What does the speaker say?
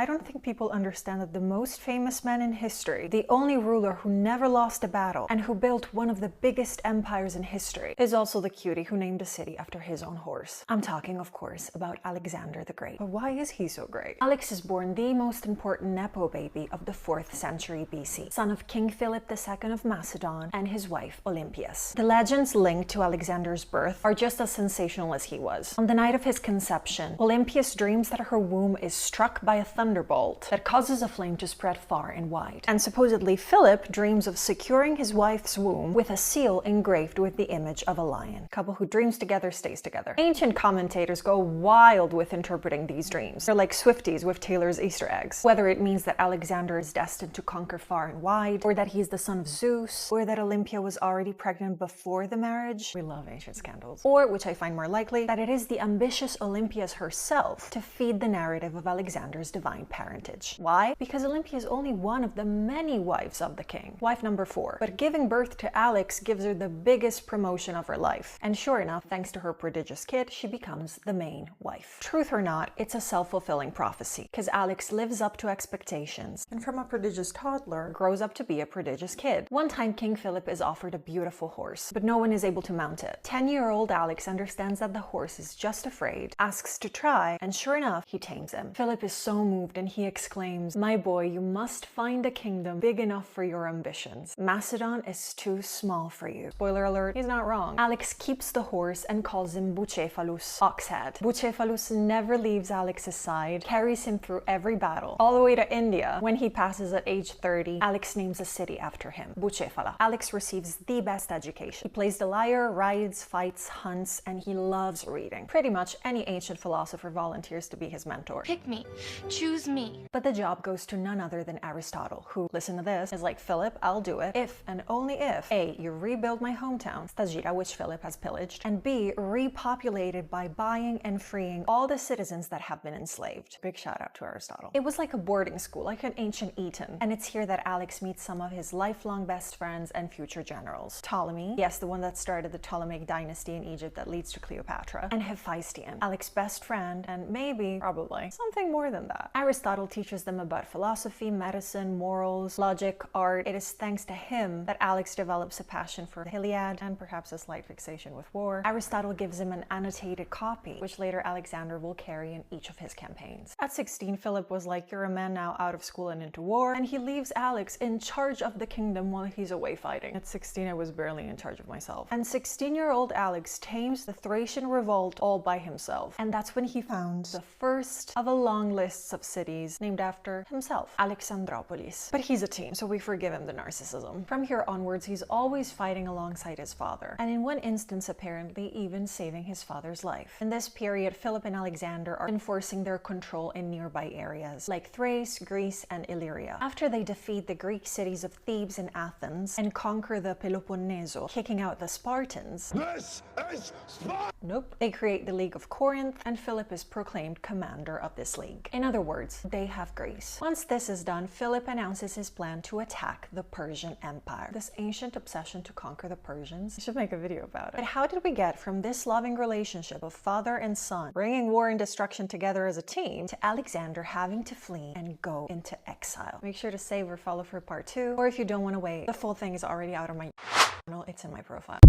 I don't think people understand that the most famous man in history, the only ruler who never lost a battle, and who built one of the biggest empires in history, is also the cutie who named a city after his own horse. I'm talking, of course, about Alexander the Great. But why is he so great? Alex is born the most important Nepo baby of the 4th century BC, son of King Philip II of Macedon and his wife Olympias. The legends linked to Alexander's birth are just as sensational as he was. On the night of his conception, Olympias dreams that her womb is struck by a thunderbolt that causes a flame to spread far and wide. And supposedly Philip dreams of securing his wife's womb with a seal engraved with the image of a lion. Couple who dreams together stays together. Ancient commentators go wild with interpreting these dreams. They're like Swifties with Taylor's Easter eggs. Whether it means that Alexander is destined to conquer far and wide, or that he's the son of Zeus, or that Olympia was already pregnant before the marriage. We love ancient scandals. Or, which I find more likely, that it is the ambitious Olympias herself to feed the narrative of Alexander's divine parentage. Why? Because Olympia is only one of the many wives of the king. Wife number 4. But giving birth to Alex gives her the biggest promotion of her life. And sure enough, thanks to her prodigious kid, she becomes the main wife. Truth or not, it's a self-fulfilling prophecy, because Alex lives up to expectations, and from a prodigious toddler, grows up to be a prodigious kid. One time, King Philip is offered a beautiful horse, but no one is able to mount it. 10-year-old Alex understands that the horse is just afraid, asks to try, and sure enough, he tames him. Philip is so moved and he exclaims, "My boy, you must find a kingdom big enough for your ambitions. Macedon is too small for you." Spoiler alert, he's not wrong. Alex keeps the horse and calls him Bucephalus, Oxhead. Bucephalus never leaves Alex's side, carries him through every battle, all the way to India. When he passes at age 30, Alex names a city after him, Bucephala. Alex receives the best education. He plays the lyre, rides, fights, hunts, and he loves reading. Pretty much any ancient philosopher volunteers to be his mentor. Pick me. Choose me. But the job goes to none other than Aristotle, who, listen to this, is like, "Philip, I'll do it if and only if A, you rebuild my hometown, Stagira, which Philip has pillaged, and B, repopulate it by buying and freeing all the citizens that have been enslaved." Big shout out to Aristotle. It was like a boarding school, like an ancient Eton. And it's here that Alex meets some of his lifelong best friends and future generals. Ptolemy, yes, the one that started the Ptolemaic dynasty in Egypt that leads to Cleopatra, and Hephaestion, Alex's best friend, and maybe, probably, something more than that. Aristotle teaches them about philosophy, medicine, morals, logic, art. It is thanks to him that Alex develops a passion for the Iliad and perhaps a slight fixation with war. Aristotle gives him an annotated copy, which later Alexander will carry in each of his campaigns. At 16, Philip was like, "You're a man now, out of school and into war," and he leaves Alex in charge of the kingdom while he's away fighting. At 16, I was barely in charge of myself. And 16-year-old Alex tames the Thracian revolt all by himself. And that's when he founds the first of a long list of cities named after himself, Alexandropolis. But he's a teen, so we forgive him the narcissism. From here onwards, he's always fighting alongside his father, and in one instance, apparently, even saving his father's life. In this period, Philip and Alexander are enforcing their control in nearby areas, like Thrace, Greece, and Illyria. After they defeat the Greek cities of Thebes and Athens, and conquer the Peloponneso, kicking out the Spartans, This is Sparta! Nope. They create the League of Corinth, and Philip is proclaimed commander of this league. In other words, they have Greece. Once this is done, Philip announces his plan to attack the Persian Empire. This ancient obsession to conquer the Persians. I should make a video about it. But how did we get from this loving relationship of father and son, bringing war and destruction together as a team, to Alexander having to flee and go into exile? Make sure to save or follow for part 2, or if you don't want to wait, the full thing is already out on my channel. It's in my profile.